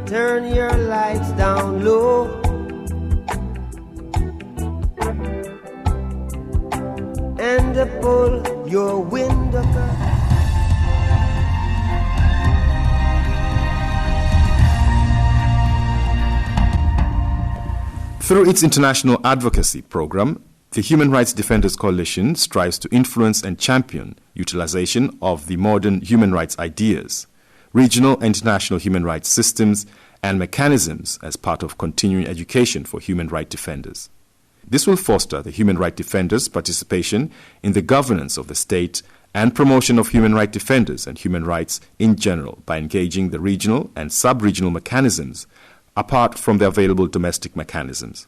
turn your lights down low. And pull your window curtain. Through its international advocacy program, the Human Rights Defenders Coalition strives to influence and champion utilization of the modern human rights ideas, regional and international human rights systems, and mechanisms as part of continuing education for human rights defenders. This will foster the human rights defenders' participation in the governance of the state and promotion of human rights defenders and human rights in general by engaging the regional and sub-regional mechanisms apart from the available domestic mechanisms.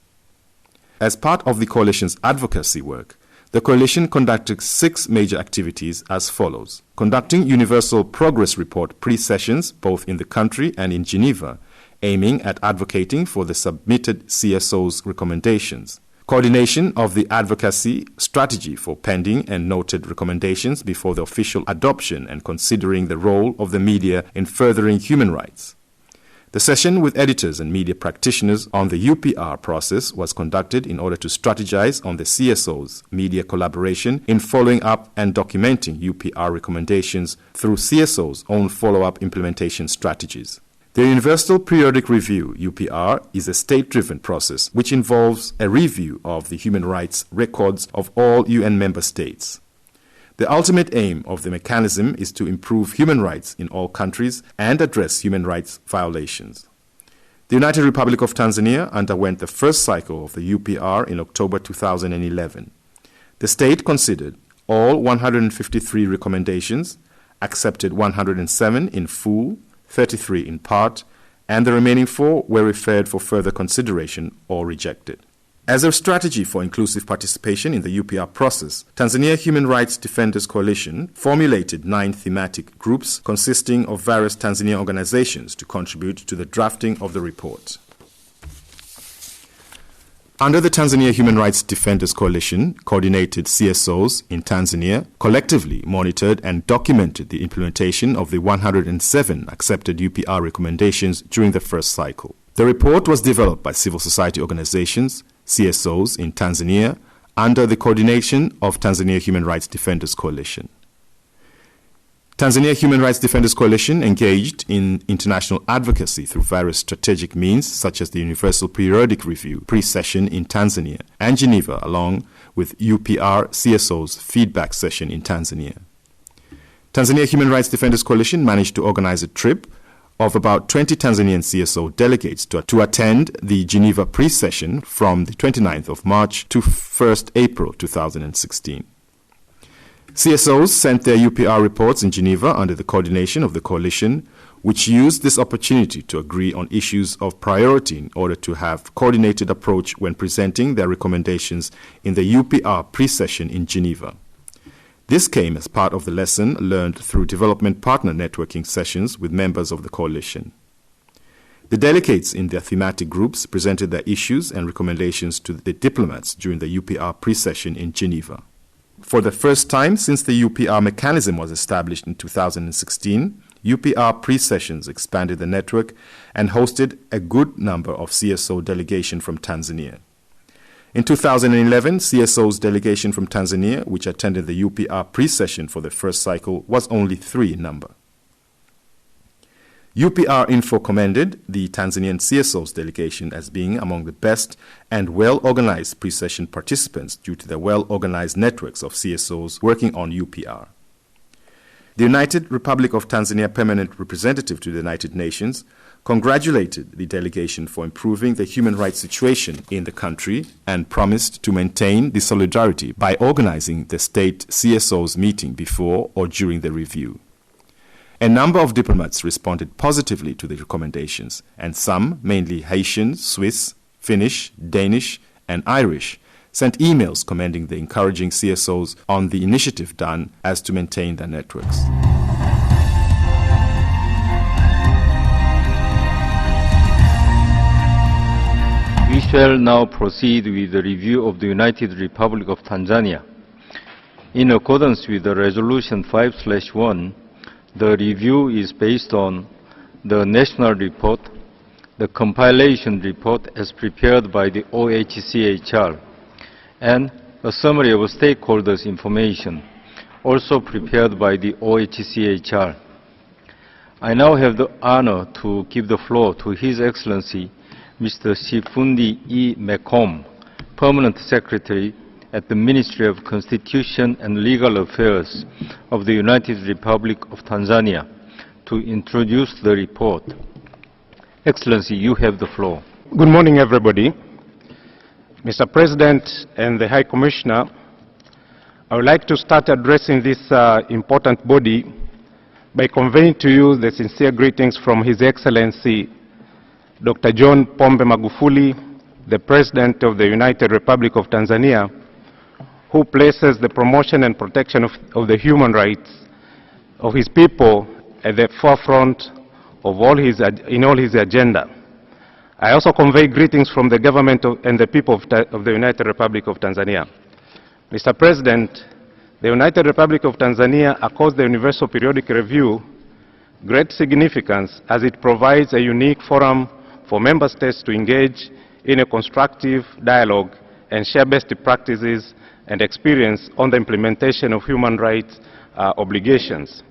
As part of the Coalition's advocacy work, the Coalition conducted 6 major activities as follows: conducting Universal Progress Report pre-sessions both in the country and in Geneva, aiming at advocating for the submitted CSO's recommendations; coordination of the advocacy strategy for pending and noted recommendations before the official adoption and considering the role of the media in furthering human rights. The session with editors and media practitioners on the UPR process was conducted in order to strategize on the CSO's media collaboration in following up and documenting UPR recommendations through CSO's own follow-up implementation strategies. The Universal Periodic Review, UPR, is a state-driven process which involves a review of the human rights records of all UN member states. The ultimate aim of the mechanism is to improve human rights in all countries and address human rights violations. The United Republic of Tanzania underwent the first cycle of the UPR in October 2011. The state considered all 153 recommendations, accepted 107 in full, 33 in part, and the remaining 4 were referred for further consideration or rejected. As a strategy for inclusive participation in the UPR process, Tanzania Human Rights Defenders Coalition formulated 9 thematic groups consisting of various Tanzania organizations to contribute to the drafting of the report. Under the Tanzania Human Rights Defenders Coalition, coordinated CSOs in Tanzania collectively monitored and documented the implementation of the 107 accepted UPR recommendations during the first cycle. The report was developed by civil society organizations, CSOs in Tanzania, under the coordination of Tanzania Human Rights Defenders Coalition. Tanzania Human Rights Defenders Coalition engaged in international advocacy through various strategic means such as the Universal Periodic Review pre-session in Tanzania and Geneva, along with UPR CSO's feedback session in Tanzania. Tanzania Human Rights Defenders Coalition managed to organize a trip of about 20 Tanzanian CSO delegates to attend the Geneva pre-session from the 29th of March to 1st April 2016. CSOs sent their UPR reports in Geneva under the coordination of the coalition, which used this opportunity to agree on issues of priority in order to have coordinated approach when presenting their recommendations in the UPR pre-session in Geneva. This came as part of the lesson learned through development partner networking sessions with members of the coalition. The delegates in their thematic groups presented their issues and recommendations to the diplomats during the UPR pre-session in Geneva. For the first time since the UPR mechanism was established in 2016, UPR pre-sessions expanded the network and hosted a good number of CSO delegation from Tanzania. In 2011, CSO's delegation from Tanzania, which attended the UPR pre-session for the first cycle, was only 3 in number. UPR Info commended the Tanzanian CSO's delegation as being among the best and well-organized pre-session participants due to the well-organized networks of CSOs working on UPR. The United Republic of Tanzania Permanent Representative to the United Nations congratulated the delegation for improving the human rights situation in the country and promised to maintain the solidarity by organizing the state CSO's meeting before or during the review. A number of diplomats responded positively to the recommendations, and some, mainly Haitian, Swiss, Finnish, Danish, and Irish, sent emails commending the encouraging CSOs on the initiative done as to maintain their networks. We shall now proceed with the review of the United Republic of Tanzania. In accordance with the Resolution 5/1, the review is based on the national report, the compilation report as prepared by the OHCHR, and a summary of stakeholders' information, also prepared by the OHCHR. I now have the honor to give the floor to His Excellency Mr. Sifundi E. Mekom, Permanent Secretary at the Ministry of Constitution and Legal Affairs of the United Republic of Tanzania, to introduce the report. Excellency, you have the floor. Good morning, everybody. Mr. President and the High Commissioner, I would like to start addressing this important body by conveying to you the sincere greetings from His Excellency Dr. John Pombe Magufuli, the President of the United Republic of Tanzania, who places the promotion and protection of the human rights of his people at the forefront of in all his agenda. I also convey greetings from the government and the people of the United Republic of Tanzania. Mr. President, the United Republic of Tanzania accords the Universal Periodic Review great significance as it provides a unique forum for member states to engage in a constructive dialogue and share best practices and experience on the implementation of human rights obligations.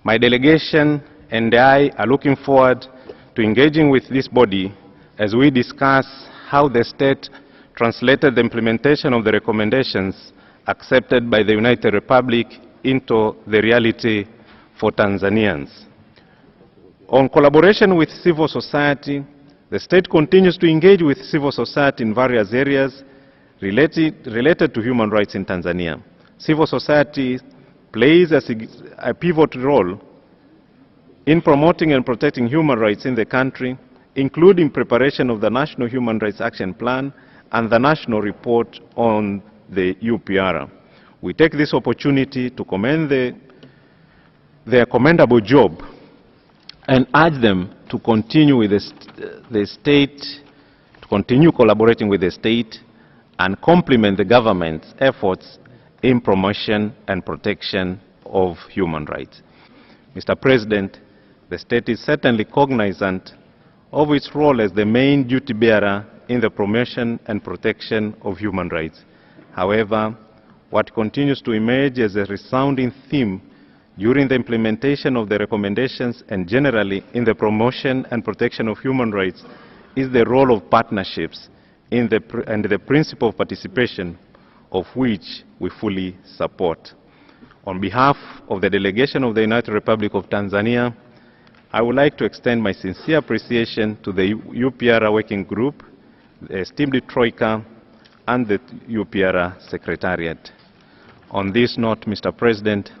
My delegation and I are looking forward to engaging with this body as we discuss how the state translated the implementation of the recommendations accepted by the United Republic into the reality for Tanzanians. On collaboration with civil society, the state continues to engage with civil society in various areas related to human rights in Tanzania. Civil society plays a pivotal role in promoting and protecting human rights in the country, including preparation of the National Human Rights Action Plan and the National Report on the UPR. We take this opportunity to commend their commendable job and urge them to continue with the state, to continue collaborating with the state and complement the government's efforts in promotion and protection of human rights. Mr. President, the state is certainly cognizant of its role as the main duty bearer in the promotion and protection of human rights. However, what continues to emerge as a resounding theme during the implementation of the recommendations and generally in the promotion and protection of human rights is the role of partnerships and the principle of participation, of which we fully support. On behalf of the delegation of the United Republic of Tanzania, I would like to extend my sincere appreciation to the UPR Working Group, the esteemed Troika, and the UPR Secretariat. On this note, Mr. President,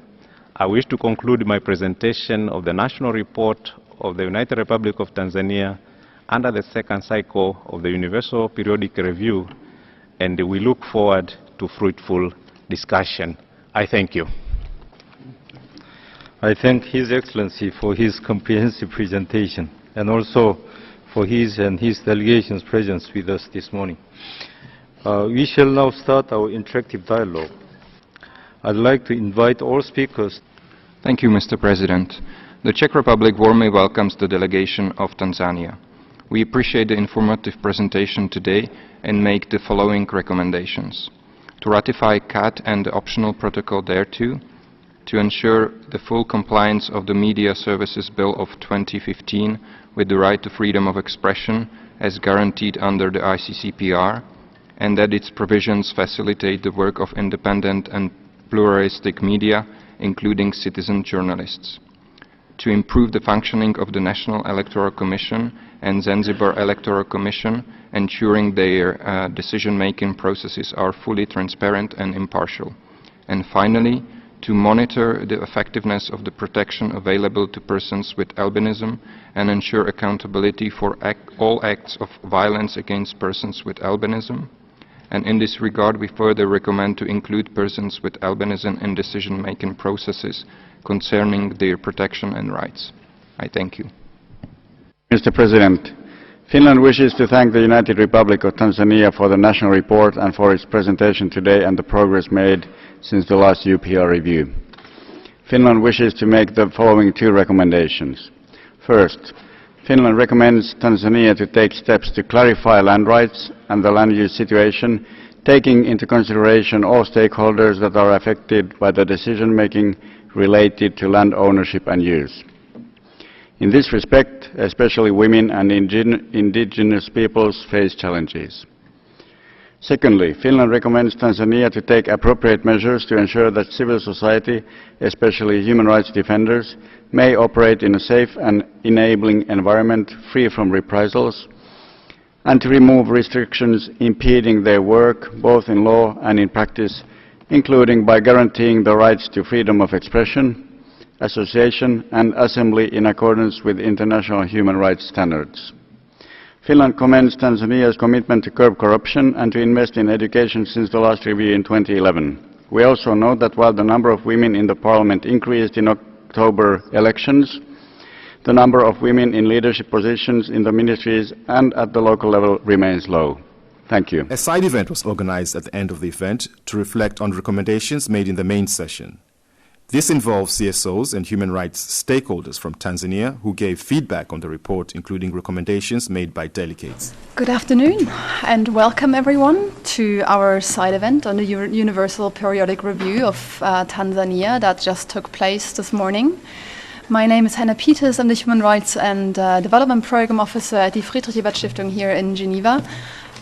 I wish to conclude my presentation of the National Report of the United Republic of Tanzania under the second cycle of the Universal Periodic Review, and we look forward to fruitful discussion. I thank you. I thank His Excellency for his comprehensive presentation and also for his and his delegation's presence with us this morning. We shall now start our interactive dialogue. I'd like to invite all speakers. Thank you, Mr. President. The Czech Republic warmly welcomes the delegation of Tanzania. We appreciate the informative presentation today and make the following recommendations: to ratify CAT and the optional protocol thereto, to ensure the full compliance of the Media Services Bill of 2015 with the right to freedom of expression as guaranteed under the ICCPR, and that its provisions facilitate the work of independent and pluralistic media, including citizen journalists; to improve the functioning of the National Electoral Commission and Zanzibar Electoral Commission, ensuring their decision-making processes are fully transparent and impartial; and finally, to monitor the effectiveness of the protection available to persons with albinism and ensure accountability for all acts of violence against persons with albinism. And in this regard, we further recommend to include persons with albinism in decision-making processes concerning their protection and rights. I thank you. Mr. President, Finland wishes to thank the United Republic of Tanzania for the national report and for its presentation today and the progress made since the last UPR review. Finland wishes to make the following two recommendations. First, Finland recommends Tanzania to take steps to clarify land rights and the land use situation, taking into consideration all stakeholders that are affected by the decision-making related to land ownership and use. In this respect, especially women and indigenous peoples face challenges. Secondly, Finland recommends Tanzania to take appropriate measures to ensure that civil society, especially human rights defenders, may operate in a safe and enabling environment free from reprisals, and to remove restrictions impeding their work, both in law and in practice, including by guaranteeing the rights to freedom of expression, association and assembly in accordance with international human rights standards. Finland commends Tanzania's commitment to curb corruption and to invest in education since the last review in 2011. We also note that while the number of women in the parliament increased in October elections, the number of women in leadership positions in the ministries and at the local level remains low. Thank you. A side event was organized at the end of the event to reflect on recommendations made in the main session. This involves CSOs and human rights stakeholders from Tanzania who gave feedback on the report, including recommendations made by delegates. Good afternoon and welcome everyone to our side event on the Universal Periodic Review of Tanzania that just took place this morning. My name is Hannah Peters. I'm the Human Rights and Development Program Officer at the Friedrich-Ebert Stiftung here in Geneva.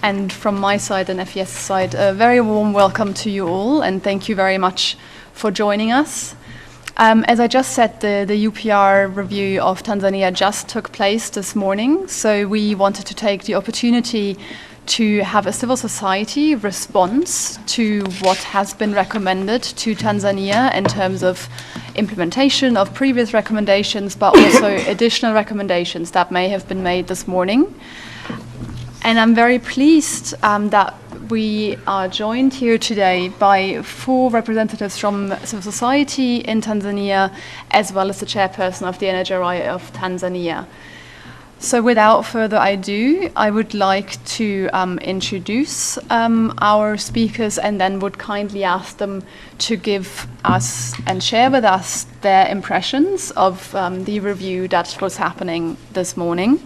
And from my side and FES side, a very warm welcome to you all and thank you very much for joining us. As I just said, the UPR review of Tanzania just took place this morning, so we wanted to take the opportunity to have a civil society response to what has been recommended to Tanzania in terms of implementation of previous recommendations, but also additional recommendations that may have been made this morning. And I'm very pleased that we are joined here today by 4 representatives from civil society in Tanzania, as well as the chairperson of the NHRI of Tanzania. So without further ado, I would like to introduce our speakers and then would kindly ask them to give us and share with us their impressions of the review that was happening this morning.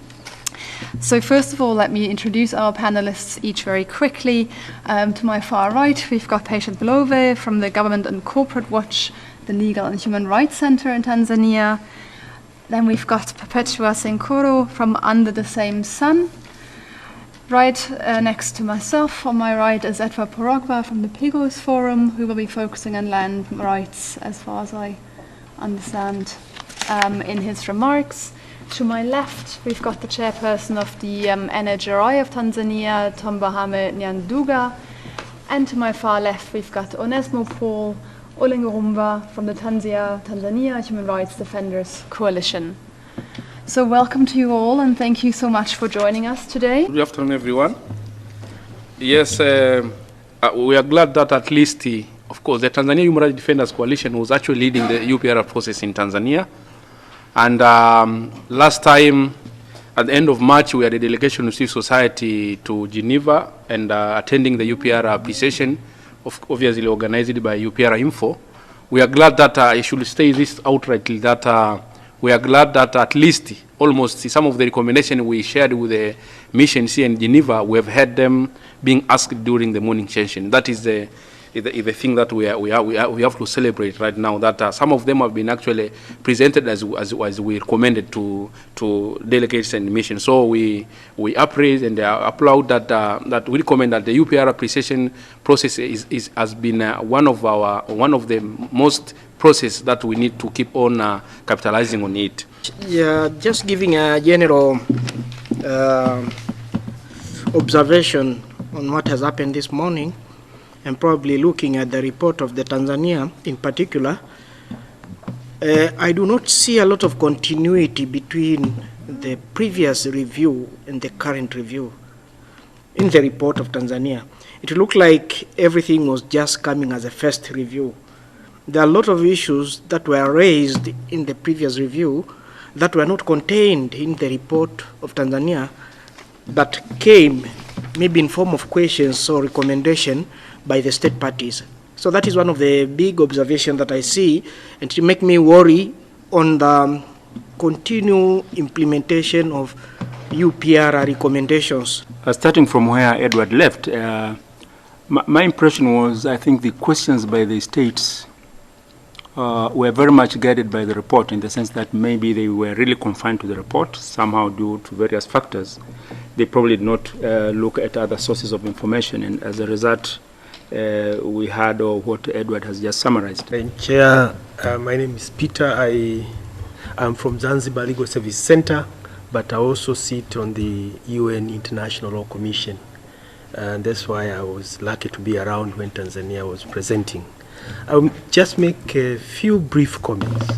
So first of all, let me introduce our panelists each very quickly. To my far right, we've got Patient Belove from the Government and Corporate Watch, the Legal and Human Rights Center in Tanzania. Then we've got Perpetua Senkoro from Under the Same Sun. Right next to myself, on my right, is Edward Porogba from the Pigos Forum, who will be focusing on land rights, as far as I understand, in his remarks. To my left, we've got the chairperson of the NHRI of Tanzania, Tombahame Nyanduga. And to my far left, we've got Onesmo Paul Olengurumba from the Tanzania Human Rights Defenders Coalition. So welcome to you all, and thank you so much for joining us today. Good afternoon, everyone. Yes, we are glad that at least, of course, the Tanzania Human Rights Defenders Coalition was actually leading the UPR process in Tanzania. And last time, at the end of March, we had a delegation of civil society to Geneva and attending the UPR appreciation, obviously organized by UPR Info. We are glad that, I should say this outrightly, that we are glad that at least almost some of the recommendations we shared with the missions here in Geneva, we have had them being asked during the morning session. That is the thing that we have to celebrate right now, that some of them have been actually presented as we recommended to delegates and missions. So we appraise and applaud that we recommend that the UPR appreciation process has been one of the most process that we need to keep on capitalizing on it. Yeah, just giving a general observation on what has happened this morning, and probably looking at the report of the Tanzania in particular, I do not see a lot of continuity between the previous review and the current review. In the report of Tanzania, it looked like everything was just coming as a first review. There are a lot of issues that were raised in the previous review that were not contained in the report of Tanzania, that came maybe in form of questions or recommendation by the state parties. So that is one of the big observations that I see, and to make me worry on the continue implementation of UPR recommendations. Starting from where Edward left, my impression was, I think the questions by the states were very much guided by the report, in the sense that maybe they were really confined to the report, somehow due to various factors. They probably did not look at other sources of information, and as a result, we had what Edward has just summarized. Chair, my name is Peter. I am from Zanzibar Legal Service Center, but I also sit on the UN International Law Commission. And that's why I was lucky to be around when Tanzania was presenting. I'll just make a few brief comments.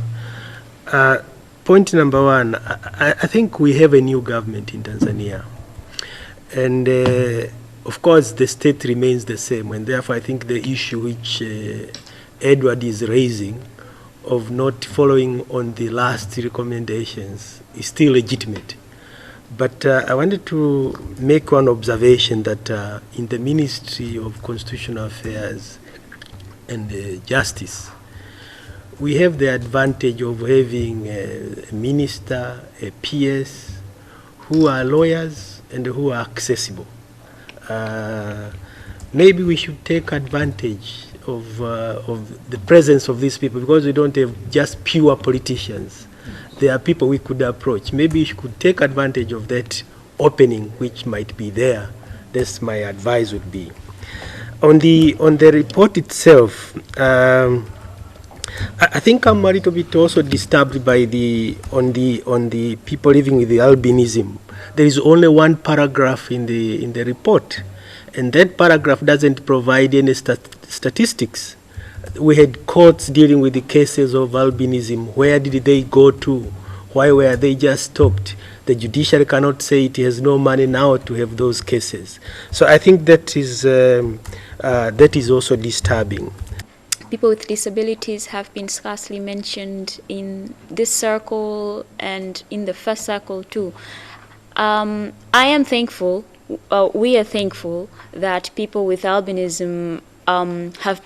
Point number one, I think we have a new government in Tanzania. And of course, the state remains the same. And therefore, I think the issue which Edward is raising of not following on the last recommendations is still legitimate. But I wanted to make one observation that in the Ministry of Constitutional Affairs and Justice, we have the advantage of having a minister, a PS, who are lawyers and who are accessible. Maybe we should take advantage of the presence of these people, because we don't have just pure politicians. There are people we could approach. Maybe we could take advantage of that opening which might be there. That's my advice would be. On the report itself, I think I'm a little bit also disturbed by on the people living with the albinism. There is only one paragraph in the report, and that paragraph doesn't provide any statistics. We had courts dealing with the cases of albinism. Where did they go to? Why were they just stopped? The judiciary cannot say it has no money now to have those cases. So I think that is also disturbing. People with disabilities have been scarcely mentioned in this circle and in the first circle too. I am thankful, we are thankful that people with albinism have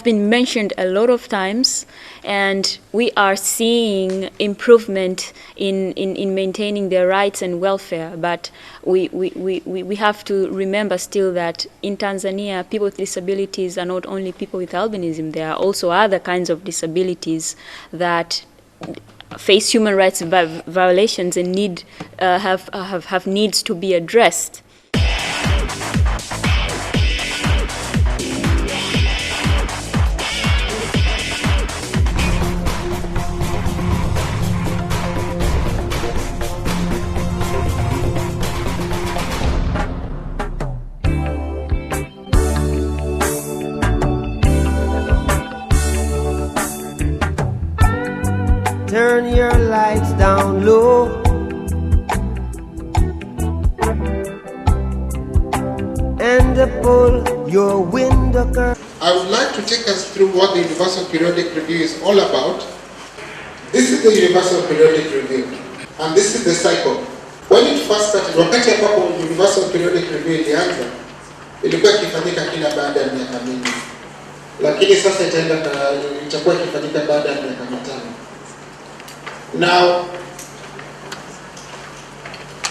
been mentioned a lot of times, and we are seeing improvement in maintaining their rights and welfare. But we have to remember still that in Tanzania, people with disabilities are not only people with albinism. There are also other kinds of disabilities that face human rights violations and have needs to be addressed. Turn your lights down low. And pull your window curtain. I would like to take us through what the Universal Periodic Review is all about. This is the Universal Periodic Review, and this is the cycle. When it first started, wakati ambapo Universal Periodic Review ilianza, ilikuwa ikifanyika kila baada ya miaka mingi, lakini sasa itakuwa ikifanyika baada ya miaka mitano. Now,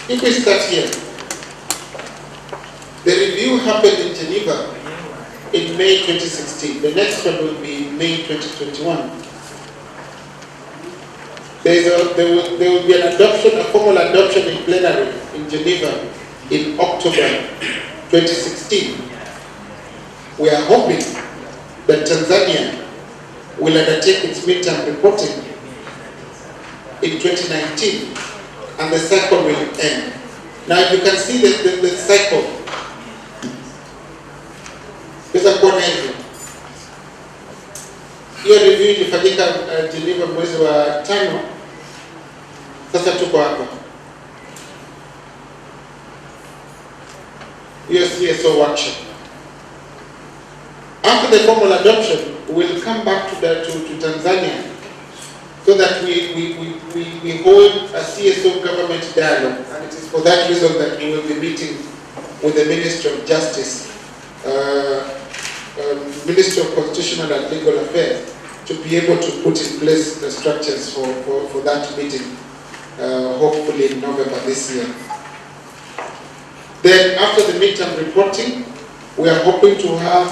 if we start here, the review happened in Geneva in May 2016. The next one will be May 2021. There will be an adoption, a formal adoption in plenary in Geneva in October 2016. We are hoping that Tanzania will undertake its midterm reporting in 2019, and the cycle will end. Now you can see the cycle. Pesa kuona hivyo. Hiyo review ilifanyika Geneva mwezi wa 5. Sasa tuko hapa. Hiyo CSO workshop. After the formal adoption, we will come back to Tanzania, so that we hold a CSO government dialogue, and it is for that reason that we will be meeting with the Minister of Justice, Minister of Constitutional and Legal Affairs, to be able to put in place the structures for that meeting, hopefully in November this year. Then after the midterm reporting, we are hoping to have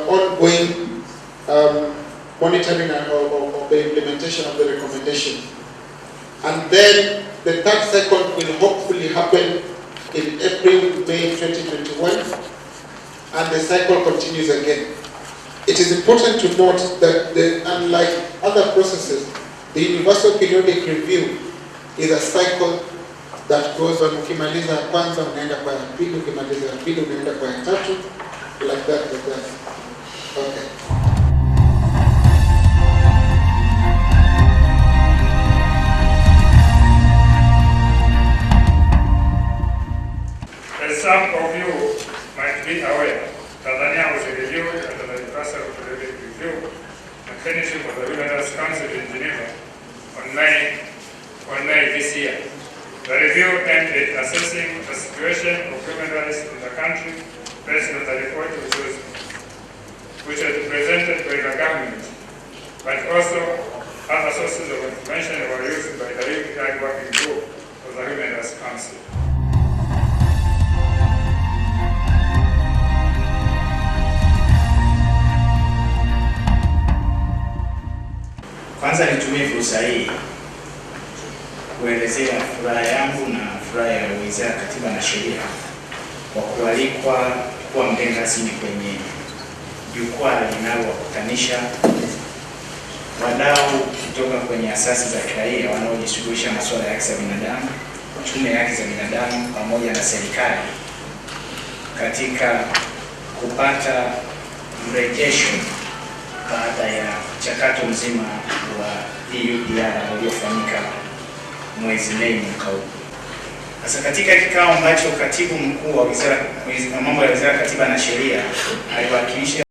ongoing monitoring of the implementation of the recommendation. And then the third cycle will hopefully happen in April, May 2021, and the cycle continues again. It is important to note that unlike other processes, the Universal Periodic Review is a cycle that goes on. Ukimaliza ya kwanza unaenda kwa ya pili, ukimaliza ya pili unaenda kwa ya tatu, like that. Okay. As some of you might be aware, Tanzania was reviewed under the Universal Periodic Review mechanism of the Human Rights Council in Geneva on May this year. The review aimed at assessing the situation of human rights in the country based on the report which was presented by the government, but also other sources of information were used by the UPI Working Group of the Human Rights Council. Kwanza nitumie fursa hii kuelezea furaha yangu na furaha ya Wizara ya Katiba na Sheria kwa kualikwa kuwa mgeni rasmi kwenye jukwaa linalowakutanisha wadau kutoka kwenye asasi za kiraia wanaojishughulisha masuala ya haki za binadamu, tume ya haki za binadamu pamoja na serikali katika kupata mrejesho baada ya mchakato mzima wa EUDR uliofanyika mwezi Mei mwaka huu. Sasa katika kikao ambacho katibu mkuu wa mambo ya Wizara ya Katiba na Sheria aliwakilisha